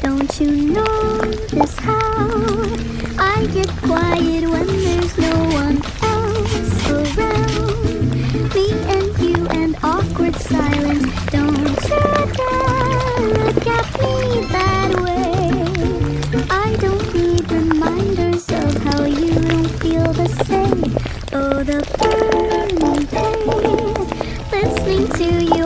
Don't you notice how I get quiet when there's no one else around? Me and you and awkward silence. Don't you dare look at me that way. I don't need reminders of how you don't feel the same. Oh, the burning pain, listening to you